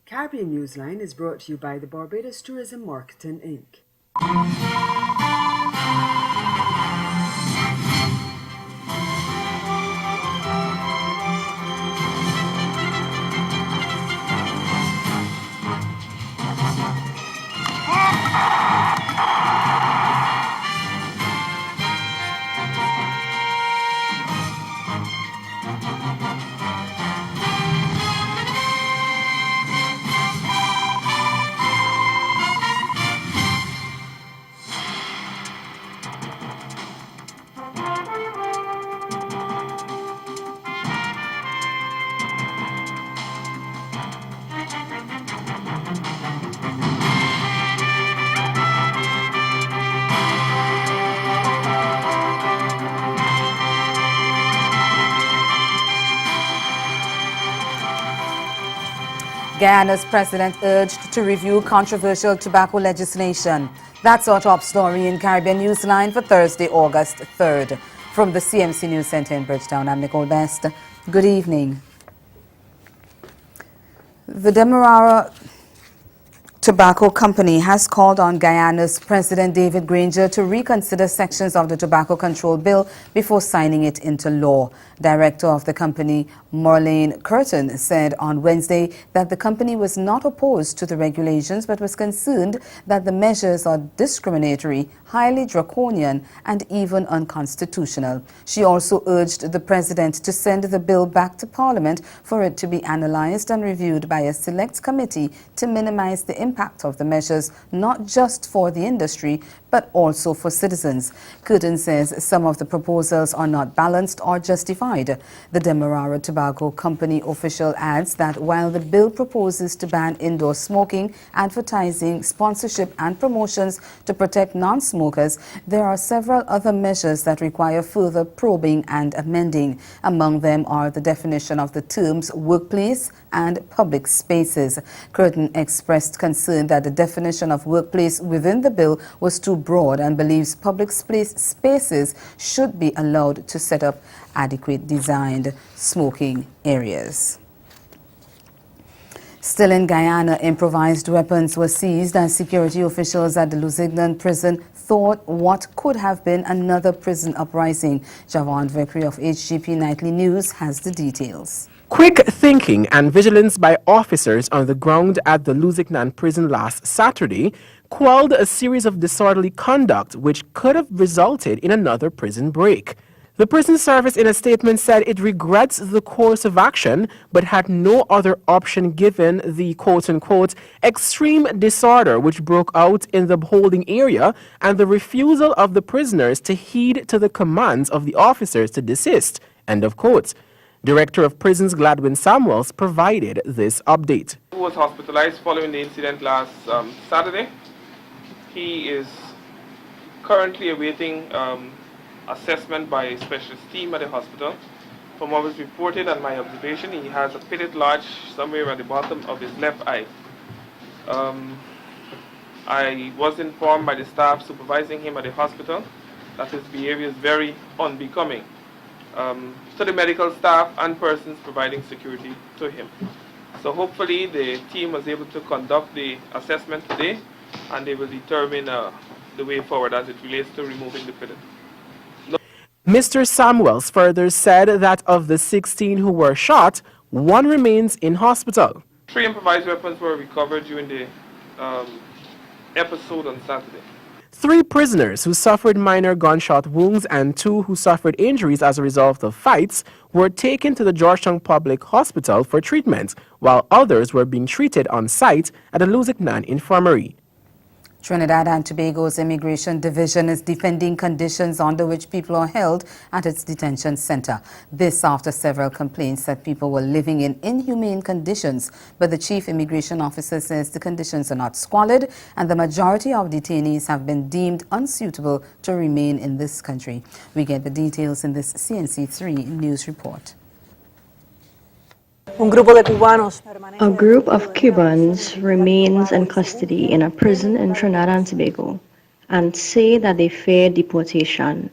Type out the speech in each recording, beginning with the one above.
Caribbean Newsline is brought to you by the Barbados Tourism Marketing Inc. Guyana's president urged to review controversial tobacco legislation. That's our top story in Caribbean Newsline for Thursday, August 3rd. From the CMC News Center in Bridgetown, I'm Nicole Best. Good evening. The Demerara Tobacco Company has called on Guyana's President David Granger to reconsider sections of the Tobacco Control Bill before signing it into law. Director of the company, Marlene Curtin, said on Wednesday that the company was not opposed to the regulations but was concerned that the measures are discriminatory, highly draconian, and even unconstitutional. She also urged the president to send the bill back to Parliament for it to be analyzed and reviewed by a select committee to minimize the impact of the measures, not just for the industry, but also for citizens. Curtin says some of the proposals are not balanced or justified. The Demerara Tobacco Company official adds that while the bill proposes to ban indoor smoking, advertising, sponsorship and promotions to protect non-smokers, there are several other measures that require further probing and amending. Among them are the definition of the terms workplace and public spaces. Curtin expressed concern that the definition of workplace within the bill was too broad and believes public spaces should be allowed to set up adequate designed smoking areas. Still in Guyana, improvised weapons were seized as security officials at the Lusignan prison thought what could have been another prison uprising. Javon Vickery of HGP Nightly News has the details. Quick thinking and vigilance by officers on the ground at the Lusignan prison last Saturday quelled a series of disorderly conduct which could have resulted in another prison break. The prison service in a statement said it regrets the course of action but had no other option given the quote-unquote extreme disorder which broke out in the holding area and the refusal of the prisoners to heed to the commands of the officers to desist, end of quote. Director of Prisons Gladwin Samuels provided this update. He was hospitalized following the incident last Saturday. He is currently awaiting assessment by a specialist team at the hospital. From what was reported and my observation, he has a pitted lodge somewhere at the bottom of his left eye. I was informed by the staff supervising him at the hospital that his behavior is very unbecoming to the medical staff and persons providing security to him. So hopefully the team was able to conduct the assessment today and they will determine the way forward as it relates to removing the pitted. Mr. Samuels further said that of the 16 who were shot, one remains in hospital. 3 improvised weapons were recovered during the episode on Saturday. 3 prisoners who suffered minor gunshot wounds and 2 who suffered injuries as a result of fights were taken to the Georgetown Public Hospital for treatment, while others were being treated on site at the Lusignan Infirmary. Trinidad and Tobago's Immigration Division is defending conditions under which people are held at its detention center. This after several complaints that people were living in inhumane conditions. But the chief immigration officer says the conditions are not squalid and the majority of detainees have been deemed unsuitable to remain in this country. We get the details in this CNC3 news report. A group of Cubans remains in custody in a prison in Trinidad and Tobago and say that they fear deportation.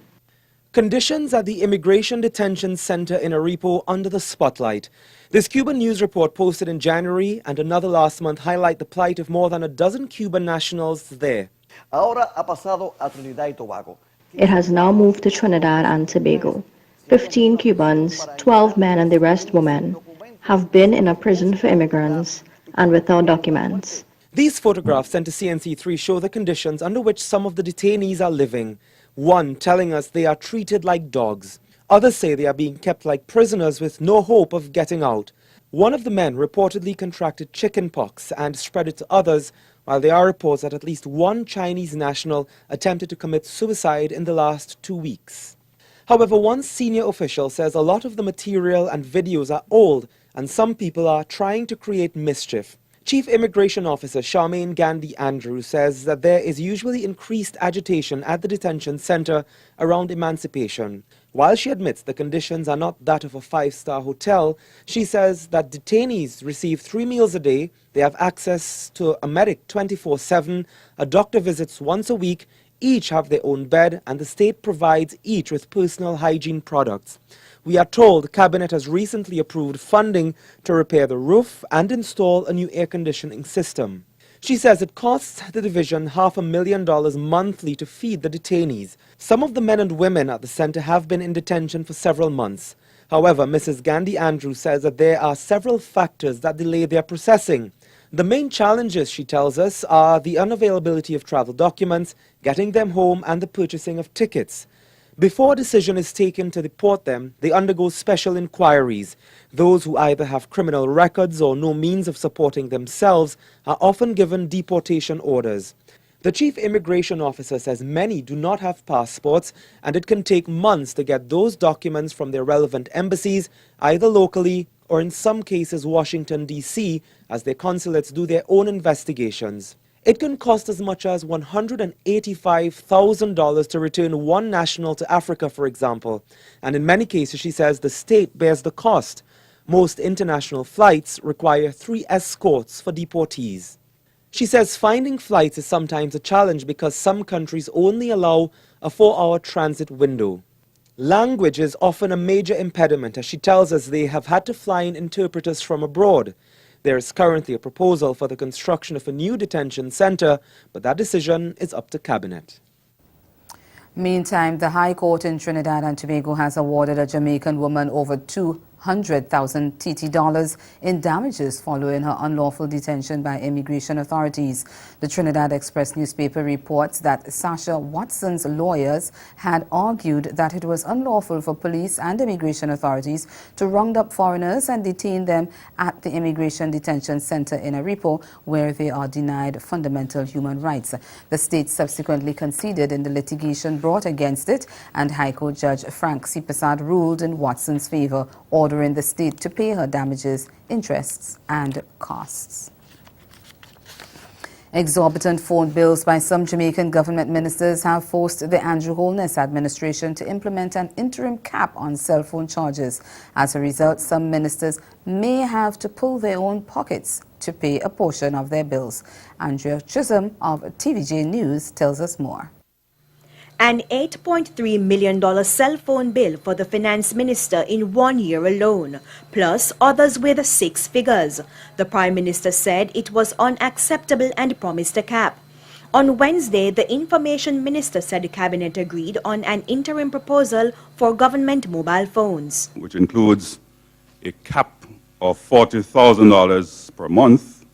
Conditions at the Immigration Detention Center in Arepo under the spotlight. This Cuban news report posted in January and another last month highlight the plight of more than a dozen Cuban nationals there. Ahora ha pasado a Trinidad y Tobago. It has now moved to Trinidad and Tobago. 15 Cubans, 12 men and the rest women, have been in a prison for immigrants and without documents. These photographs sent to CNC3 show the conditions under which some of the detainees are living. One telling us they are treated like dogs. Others say they are being kept like prisoners with no hope of getting out. One of the men reportedly contracted chickenpox and spread it to others, while there are reports that at least one Chinese national attempted to commit suicide in the last 2 weeks. However, one senior official says a lot of the material and videos are old and some people are trying to create mischief. Chief Immigration Officer Charmaine Gandhi Andrews says that there is usually increased agitation at the detention center around emancipation. While she admits the conditions are not that of a five-star hotel, she says that detainees receive 3 meals a day, they have access to a medic 24/7, a doctor visits once a week, each have their own bed, and the state provides each with personal hygiene products. We are told the Cabinet has recently approved funding to repair the roof and install a new air conditioning system. She says it costs the division $500,000 monthly to feed the detainees. Some of the men and women at the center have been in detention for several months. However, Mrs. Gandhi Andrews says that there are several factors that delay their processing. The main challenges, she tells us, are the unavailability of travel documents, getting them home, and the purchasing of tickets. Before a decision is taken to deport them, they undergo special inquiries. Those who either have criminal records or no means of supporting themselves are often given deportation orders. The Chief Immigration Officer says many do not have passports and it can take months to get those documents from their relevant embassies, either locally or in some cases Washington, D.C., as their consulates do their own investigations. It can cost as much as $185,000 to return one national to Africa, for example. And in many cases, she says, the state bears the cost. Most international flights require 3 escorts for deportees. She says finding flights is sometimes a challenge because some countries only allow a 4-hour transit window. Language is often a major impediment, as she tells us they have had to fly in interpreters from abroad. There is currently a proposal for the construction of a new detention center, but that decision is up to Cabinet. Meantime, the High Court in Trinidad and Tobago has awarded a Jamaican woman over $200,000 TT dollars in damages following her unlawful detention by immigration authorities. The Trinidad Express newspaper reports that Sasha Watson's lawyers had argued that it was unlawful for police and immigration authorities to round up foreigners and detain them at the Immigration Detention Center in Arepo, where they are denied fundamental human rights. The state subsequently conceded in the litigation brought against it, and High Court Judge Frank C. Prasad ruled in Watson's favor, ordering the state to pay her damages, interests, and costs. Exorbitant phone bills by some Jamaican government ministers have forced the Andrew Holness administration to implement an interim cap on cell phone charges. As a result, some ministers may have to pull their own pockets to pay a portion of their bills. Andrea Chisholm of TVJ News tells us more. An $8.3 million cell phone bill for the finance minister in 1 year alone, plus others with 6 figures. The Prime Minister said it was unacceptable and promised a cap. On Wednesday, the Information Minister said the Cabinet agreed on an interim proposal for government mobile phones, which includes a cap of $40,000 per month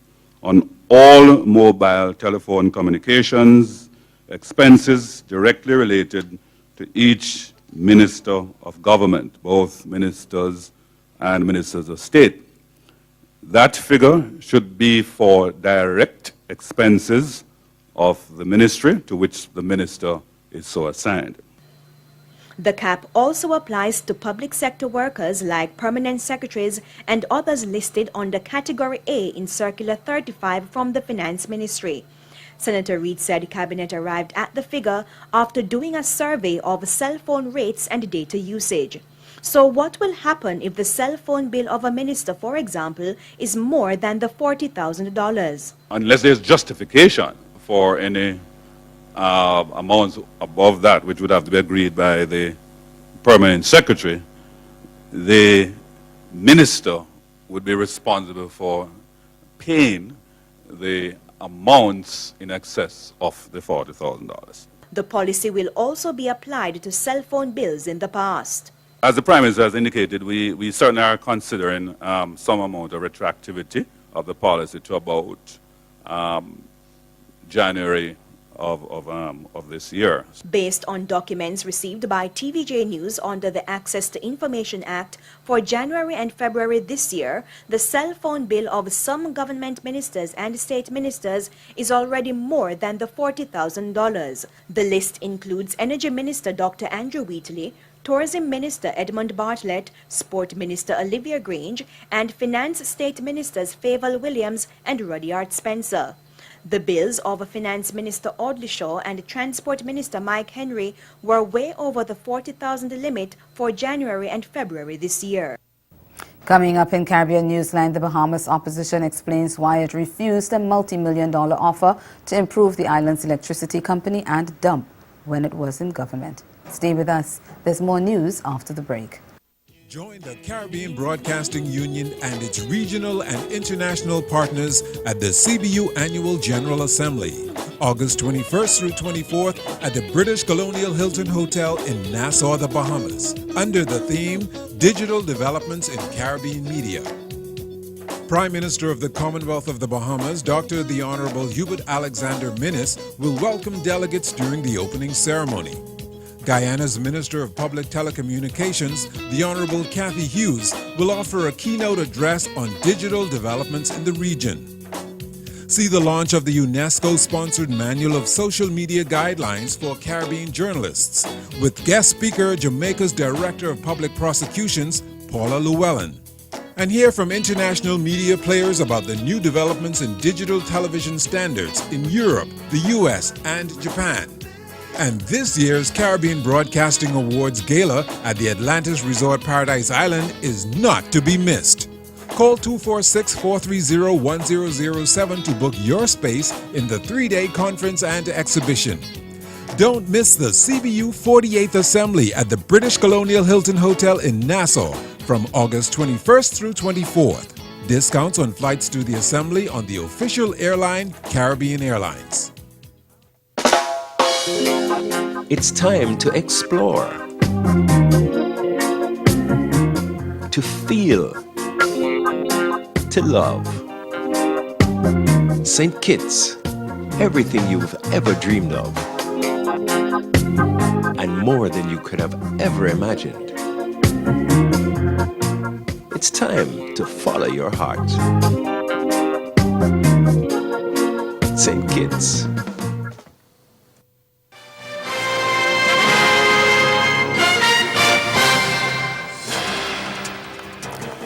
on all mobile telephone communications expenses directly related to each minister of government, both ministers and ministers of state. That figure should be for direct expenses of the ministry to which the minister is so assigned. The cap also applies to public sector workers like permanent secretaries and others listed under Category A in Circular 35 from the Finance Ministry. Senator Reid said the Cabinet arrived at the figure after doing a survey of cell phone rates and data usage. So what will happen if the cell phone bill of a minister, for example, is more than the $40,000? Unless there's justification for any amounts above that, which would have to be agreed by the permanent secretary, the minister would be responsible for paying the amounts in excess of the $40,000. The policy will also be applied to cell phone bills in the past. As the Prime Minister has indicated, we certainly are considering some amount of retroactivity of the policy to about January of this year. Based on documents received by TVJ News under the Access to Information Act for January and February this year, the cell phone bill of some government ministers and state ministers is already more than the $40,000. The list includes Energy Minister Dr. Andrew Wheatley, Tourism Minister Edmund Bartlett, Sport Minister Olivia Grange, and Finance State Ministers Favour Williams and Rudyard Spencer. The bills of Finance Minister Audley Shaw and Transport Minister Mike Henry were way over the $40,000 limit for January and February this year. Coming up in Caribbean Newsline, the Bahamas opposition explains why it refused a multi-million-dollar offer to improve the island's electricity company and dump when it was in government. Stay with us. There's more news after the break. Join the Caribbean Broadcasting Union and its regional and international partners at the CBU Annual General Assembly, August 21st through 24th at the British Colonial Hilton Hotel in Nassau, the Bahamas, under the theme Digital Developments in Caribbean Media. Prime Minister of the Commonwealth of the Bahamas, Dr. the Honorable Hubert Alexander Minnis, will welcome delegates during the opening ceremony. Guyana's Minister of Public Telecommunications, the Honorable Kathy Hughes, will offer a keynote address on digital developments in the region. See the launch of the UNESCO-sponsored Manual of Social Media Guidelines for Caribbean Journalists, with guest speaker Jamaica's Director of Public Prosecutions, Paula Llewellyn. And hear from international media players about the new developments in digital television standards in Europe, the US, and Japan. And this year's Caribbean Broadcasting Awards Gala at the Atlantis Resort Paradise Island is not to be missed. Call 246-430-1007 to book your space in the 3-day conference and exhibition. Don't miss the CBU 48th Assembly at the British Colonial Hilton Hotel in Nassau from August 21st through 24th. Discounts on flights to the Assembly on the official airline, Caribbean Airlines. It's time to explore, to feel, to love. St. Kitts, everything you've ever dreamed of, and more than you could have ever imagined. It's time to follow your heart. St. Kitts.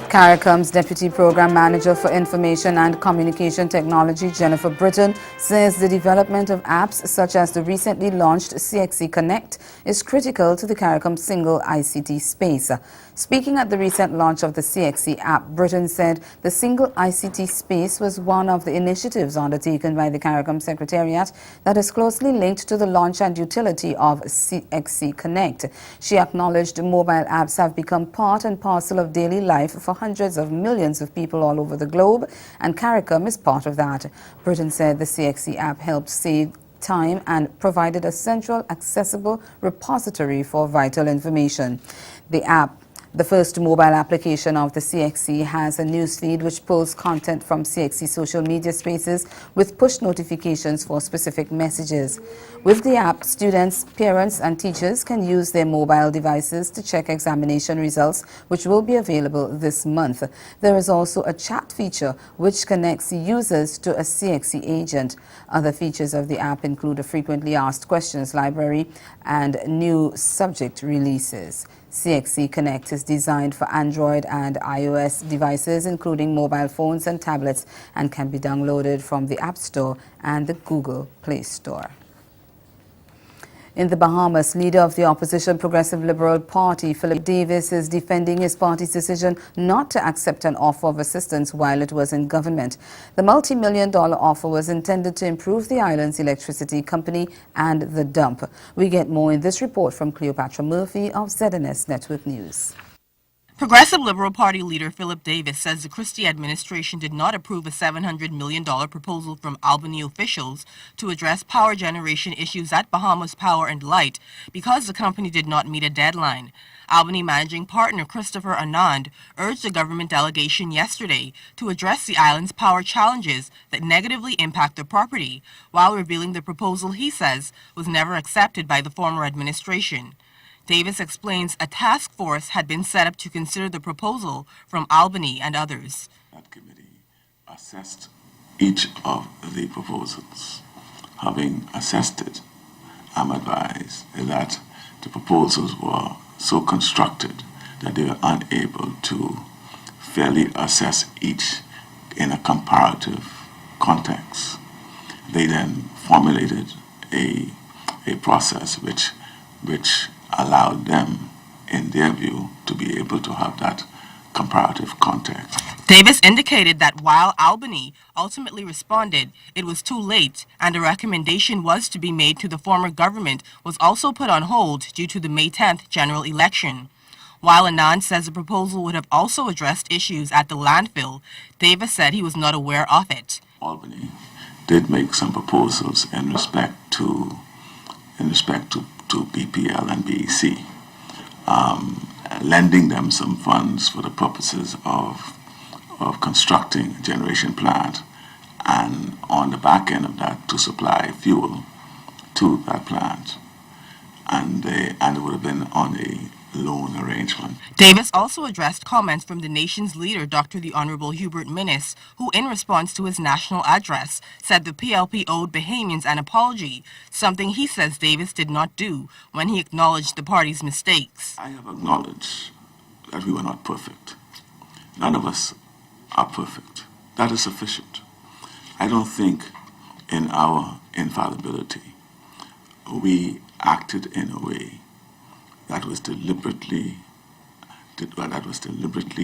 CARICOM's Deputy Program Manager for Information and Communication Technology, Jennifer Britton, says the development of apps such as the recently launched CXC Connect is critical to the CARICOM single ICT space. Speaking at the recent launch of the CXC app, Britton said the single ICT space was one of the initiatives undertaken by the CARICOM Secretariat that is closely linked to the launch and utility of CXC Connect. She acknowledged mobile apps have become part and parcel of daily life for hundreds of millions of people all over the globe, and CARICOM is part of that. Britton said the CXC app helped save time and provided a central, accessible repository for vital information. The app, the first mobile application of the CXC, has a newsfeed which pulls content from CXC social media spaces with push notifications for specific messages. With the app, students, parents and teachers can use their mobile devices to check examination results, which will be available this month. There is also a chat feature which connects users to a CXC agent. Other features of the app include a frequently asked questions library and new subject releases. CXC Connect is designed for Android and iOS devices, including mobile phones and tablets, and can be downloaded from the App Store and the Google Play Store. In the Bahamas, leader of the opposition Progressive Liberal Party, Philip Davis, is defending his party's decision not to accept an offer of assistance while it was in government. The multi-million-dollar offer was intended to improve the island's electricity company and the dump. We get more in this report from Cleopatra Murphy of ZNS Network News. Progressive Liberal Party leader Philip Davis says the Christie administration did not approve a $700 million proposal from Albany officials to address power generation issues at Bahamas Power and Light because the company did not meet a deadline. Albany managing partner Christopher Anand urged the government delegation yesterday to address the island's power challenges that negatively impact the property, while revealing the proposal he says was never accepted by the former administration. Davis explains a task force had been set up to consider the proposal from Albany and others. That committee assessed each of the proposals. Having assessed it, I'm advised that the proposals were so constructed that they were unable to fairly assess each in a comparative context. They then formulated a process which allowed them, in their view, to be able to have that comparative context. Davis indicated that while Albany ultimately responded, it was too late, and a recommendation was to be made to the former government was also put on hold due to the May 10th general election. While Anand says the proposal would have also addressed issues at the landfill, Davis said he was not aware of it. Albany did make some proposals in respect to BPL and BEC, lending them some funds for the purposes of constructing a generation plant, and on the back end of that to supply fuel to that plant, and it would have been on a loan arrangement. Davis also addressed comments from the nation's leader, Dr. the Honorable Hubert Minnis, who in response to his national address said the PLP owed Bahamians an apology, something he says Davis did not do when he acknowledged the party's mistakes. I have acknowledged that we were not perfect. None of us are perfect. That is sufficient. I don't think in our infallibility we acted in a way that was deliberately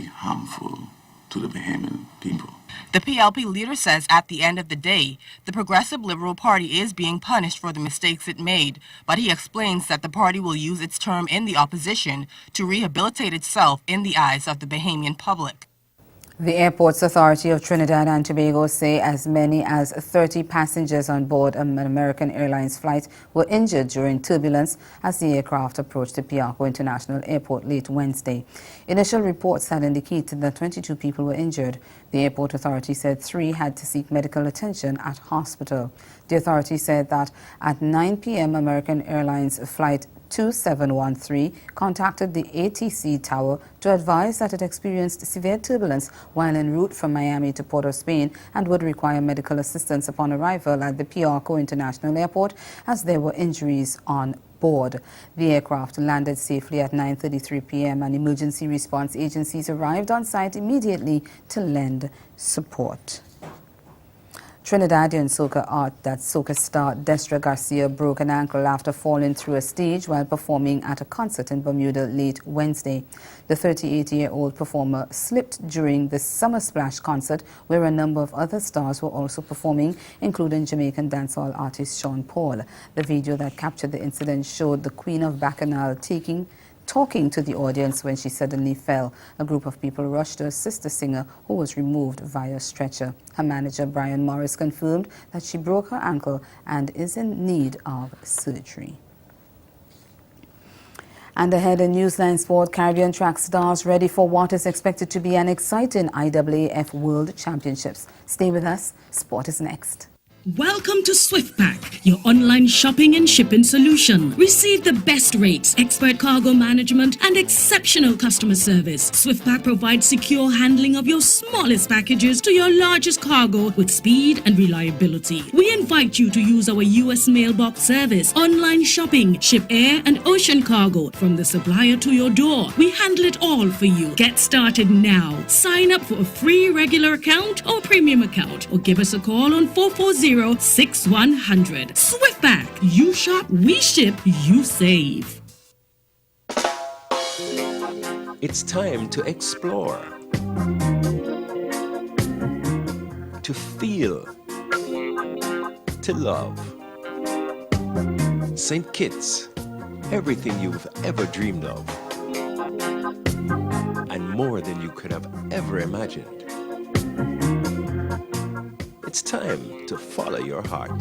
harmful to the Bahamian people. The PLP leader says at the end of the day, the Progressive Liberal Party is being punished for the mistakes it made, but he explains that the party will use its term in the opposition to rehabilitate itself in the eyes of the Bahamian public. The Airports Authority of Trinidad and Tobago say as many as 30 passengers on board an American Airlines flight were injured during turbulence as the aircraft approached the Piarco International Airport late Wednesday. Initial reports had indicated that 22 people were injured. The Airport Authority said 3 had to seek medical attention at hospital. The authority said that at 9 p.m. American Airlines flight 2713 contacted the ATC tower to advise that it experienced severe turbulence while en route from Miami to Port of Spain and would require medical assistance upon arrival at the Piarco International Airport as there were injuries on board. The aircraft landed safely at 9:33 p.m. and emergency response agencies arrived on site immediately to lend support. Trinidadian soca star Destra Garcia broke an ankle after falling through a stage while performing at a concert in Bermuda late Wednesday. The 38-year-old performer slipped during the Summer Splash concert, where a number of other stars were also performing, including Jamaican dancehall artist Sean Paul. The video that captured the incident showed the Queen of Bacchanal talking to the audience when she suddenly fell. A group of people rushed to assist the singer, who was removed via stretcher. Her manager, Brian Morris, confirmed that she broke her ankle and is in need of surgery. And ahead in Newsline Sport, Caribbean track stars ready for what is expected to be an exciting IAAF World Championships. Stay with us. Sport is next. Welcome to SwiftPack, your online shopping and shipping solution. Receive the best rates, expert cargo management, and exceptional customer service. SwiftPack provides secure handling of your smallest packages to your largest cargo with speed and reliability. We invite you to use our U.S. mailbox service, online shopping, ship air and ocean cargo from the supplier to your door. We handle it all for you. Get started now. Sign up for a free regular account or premium account, or give us a call on 440 800-840-6100. Swiftback. You shop, we ship, you save. It's time to explore, to feel, to love. St. Kitts, everything you've ever dreamed of, and more than you could have ever imagined. It's time to follow your heart.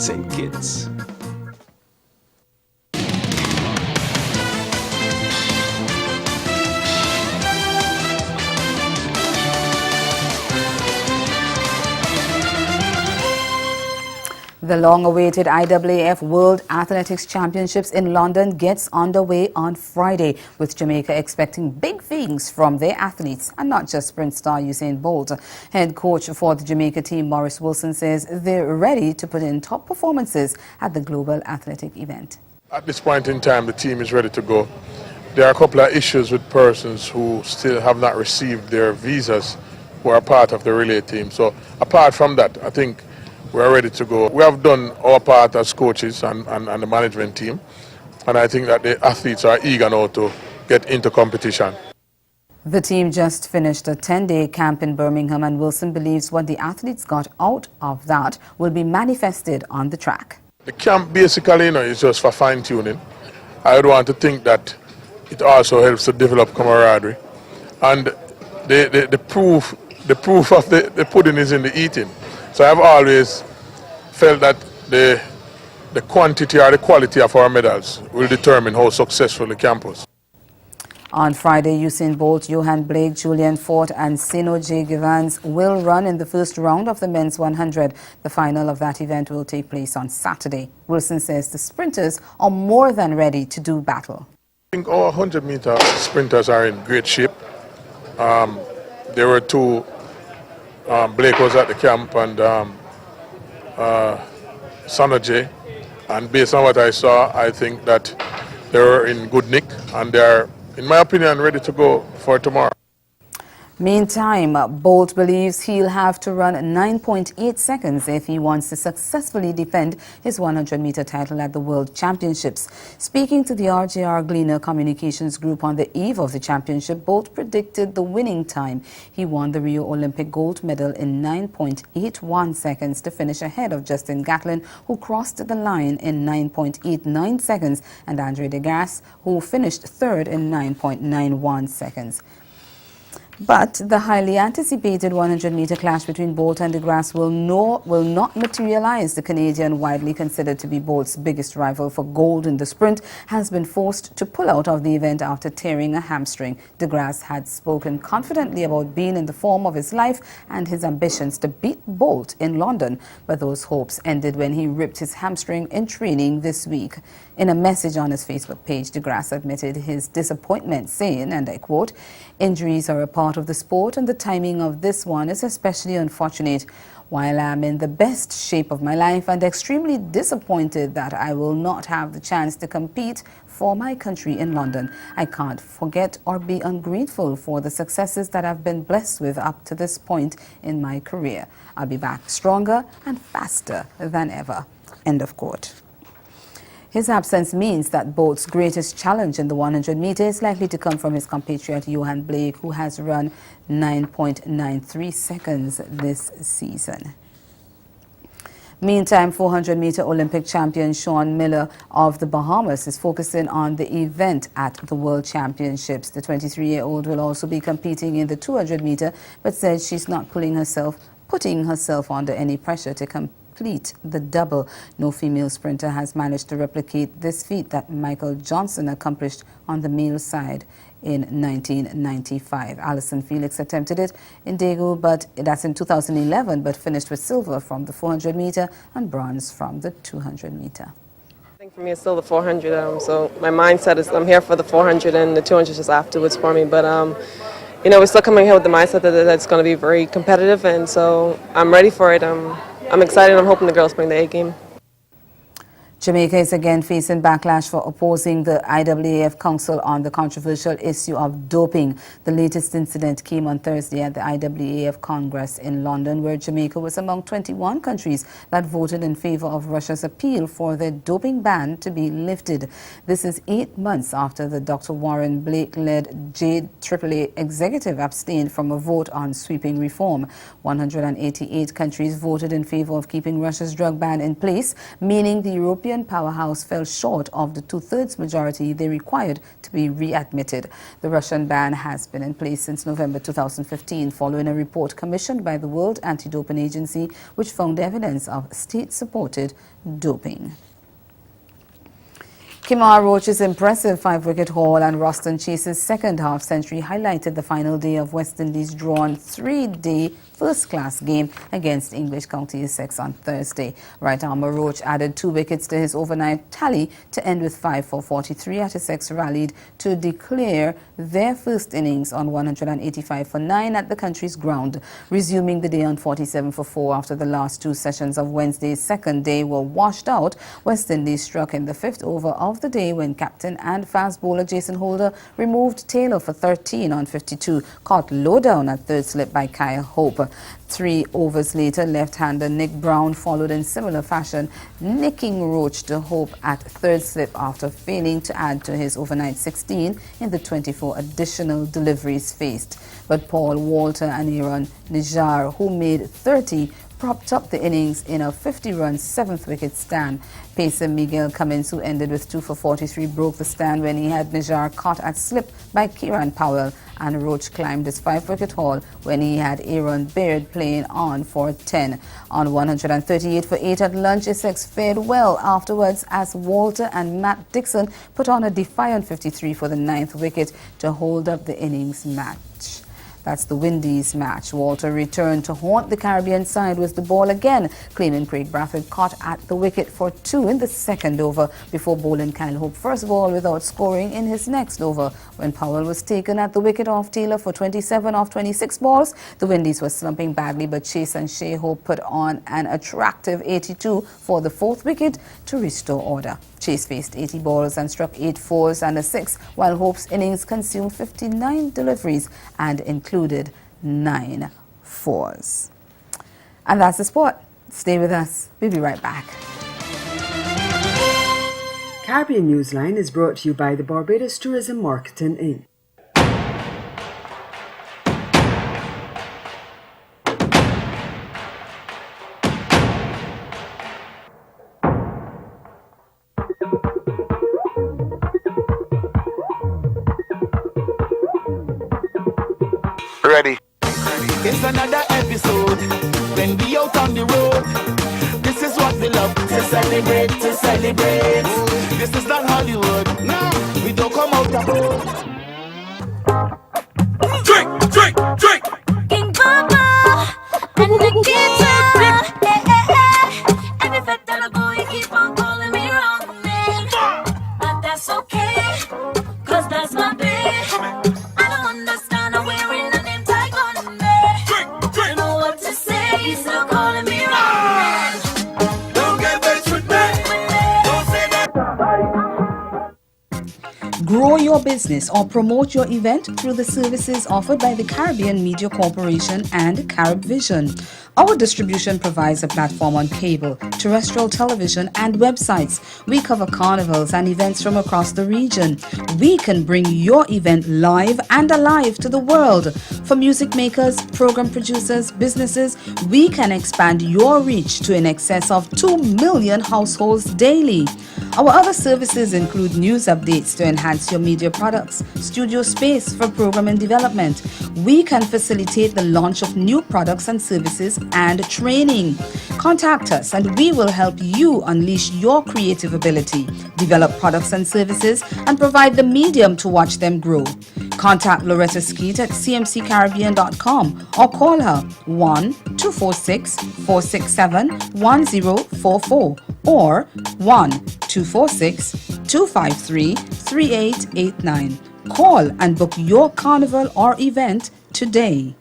St. Kitts. The long-awaited IAAF World Athletics Championships in London gets underway on Friday, with Jamaica expecting big things from their athletes, and not just sprint star Usain Bolt. Head coach for the Jamaica team, Maurice Wilson, says they're ready to put in top performances at the global athletic event. At this point in time, the team is ready to go. There are a couple of issues with persons who still have not received their visas who are part of the relay team. So apart from that, I think we're ready to go. We have done our part as coaches and the management team, and I think that the athletes are eager now to get into competition. The team just finished a 10-day camp in Birmingham, and Wilson believes what the athletes got out of that will be manifested on the track. The camp basically, is just for fine-tuning. I would want to think that it also helps to develop camaraderie, and the proof of the pudding is in the eating. So I've always felt that the quantity or the quality of our medals will determine how successful the camp was. On Friday, Usain Bolt, Johan Blake, Julian Fort and Sino J. Givans will run in the first round of the men's 100. The final of that event will take place on Saturday. Wilson says the sprinters are more than ready to do battle. I think our 100-meter sprinters are in great shape. There were two. Blake was at the camp, and Sanoje, and based on what I saw, I think that they're in good nick, and they're, in my opinion, ready to go for tomorrow. Meantime, Bolt believes he'll have to run 9.8 seconds if he wants to successfully defend his 100-meter title at the World Championships. Speaking to the RJR Gleaner Communications Group on the eve of the championship, Bolt predicted the winning time. He won the Rio Olympic gold medal in 9.81 seconds to finish ahead of Justin Gatlin, who crossed the line in 9.89 seconds, and Andre Degas, who finished third in 9.91 seconds. But the highly anticipated 100-meter clash between Bolt and DeGrasse will not materialize. The Canadian, widely considered to be Bolt's biggest rival for gold in the sprint, has been forced to pull out of the event after tearing a hamstring. DeGrasse had spoken confidently about being in the form of his life and his ambitions to beat Bolt in London, but those hopes ended when he ripped his hamstring in training this week. In a message on his Facebook page, DeGrasse admitted his disappointment, saying, and I quote, "Injuries are a part of the sport, and the timing of this one is especially unfortunate. While I'm in the best shape of my life and extremely disappointed that I will not have the chance to compete for my country in London, I can't forget or be ungrateful for the successes that I've been blessed with up to this point in my career. I'll be back stronger and faster than ever." End of quote. His absence means that Bolt's greatest challenge in the 100 meters is likely to come from his compatriot Johan Blake, who has run 9.93 seconds this season. Meantime, 400-meter Olympic champion Sean Miller of the Bahamas is focusing on the event at the World Championships. The 23-year-old will also be competing in the 200-meter, but says she's not putting herself under any pressure to complete the double. No female sprinter has managed to replicate this feat that Michael Johnson accomplished on the male side in 1995. Alison Felix attempted it in Daegu, but that's in 2011, but finished with silver from the 400 meter and bronze from the 200 meter. I think for me it's still the 400, so my mindset is I'm here for the 400 and the 200 just afterwards for me, but you know, we're still coming here with the mindset that it's going to be very competitive, and so I'm ready for it. I'm excited. I'm hoping the girls bring the A game. Jamaica is again facing backlash for opposing the IAAF Council on the controversial issue of doping. The latest incident came on Thursday at the IAAF Congress in London, where Jamaica was among 21 countries that voted in favor of Russia's appeal for their doping ban to be lifted. This is 8 months after the Dr. Warren Blake-led JAAA executive abstained from a vote on sweeping reform. 188 countries voted in favor of keeping Russia's drug ban in place, meaning the European powerhouse fell short of the two-thirds majority they required to be readmitted. The Russian ban has been in place since November 2015, following a report commissioned by the World Anti-Doping Agency, which found evidence of state-supported doping. Kimar Roach's impressive 5-wicket haul and Roston Chase's second half century highlighted the final day of West Indies' drawn 3-day first-class game against English County Essex on Thursday. Right-armer Roach added 2 wickets to his overnight tally to end with 5 for 43 at Essex rallied to declare their first innings on 185 for 9 at the country's ground, resuming the day on 47 for 4 after the last 2 sessions of Wednesday's second day were washed out. West Indies struck in the 5th over of the day when captain and fast bowler Jason Holder removed Taylor for 13 on 52, caught low down at third slip by Kyle Hope. 3 overs later, left-hander Nick Brown followed in similar fashion, nicking Roach to Hope at third slip after failing to add to his overnight 16 in the 24 additional deliveries faced. But Paul Walter and Aaron Nijar, who made 30, propped up the innings in a 50-run 7th-wicket stand. Pacer Miguel Cummins, who ended with 2 for 43, broke the stand when he had Nijar caught at slip by Kieran Powell, and Roach climbed his 5-wicket haul when he had Aaron Baird playing on for 10. On 138 for 8 at lunch, Essex fared well afterwards as Walter and Matt Dixon put on a defiant 53 for the 9th wicket to hold up the innings match. That's the Windies match. Walter returned to haunt the Caribbean side with the ball again, claiming Craig Bradford caught at the wicket for 2 in the second over before bowling Kyle Hope first ball without scoring in his next over. When Powell was taken at the wicket off Taylor for 27 off 26 balls, the Windies were slumping badly, but Chase and Shea Hope put on an attractive 82 for the 4th wicket to restore order. Chase faced 80 balls and struck 8 fours and a 6, while Hope's innings consumed 59 deliveries and included 9 fours. And that's the sport. Stay with us. We'll be right back. Caribbean Newsline is brought to you by the Barbados Tourism Marketing Inc. Ready. It's another episode when we out on the road. This is what we love to celebrate, to celebrate. This is not Hollywood. No, we don't come out the road. Drink, drink, drink. King Baba and the guitar. Hey, hey, hey. Every fact that I go, you keep on calling me wrong name. But that's okay, cause that's my babe. I don't understand how we're in a name tag on me. You know what to say, you still calling me wrong. Don't get vexed with me. Don't say that. Grow your business or promote your event through the services offered by the Caribbean Media Corporation and CaribVision. Our distribution provides a platform on cable, terrestrial television, and websites. We cover carnivals and events from across the region. We can bring your event live and alive to the world. For music makers, program producers, businesses, we can expand your reach to in excess of 2 million households daily. Our other services include news updates to enhance your media products, studio space for program and development. We can facilitate the launch of new products and services and training. Contact us and we will help you unleash your creative ability, develop products and services, and provide the medium to watch them grow. Contact Loretta Skeet at cmccaribbean.com or call her 1-246-467-1044 or 1-246-253-3889. Call and book your carnival or event today.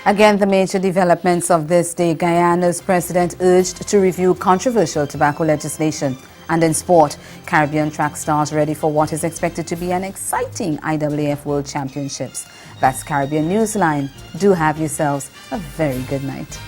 Again, the major developments of this day, Guyana's president urged to review controversial tobacco legislation. And in sport, Caribbean track stars ready for what is expected to be an exciting IAAF World Championships. That's Caribbean Newsline. Do have yourselves a very good night.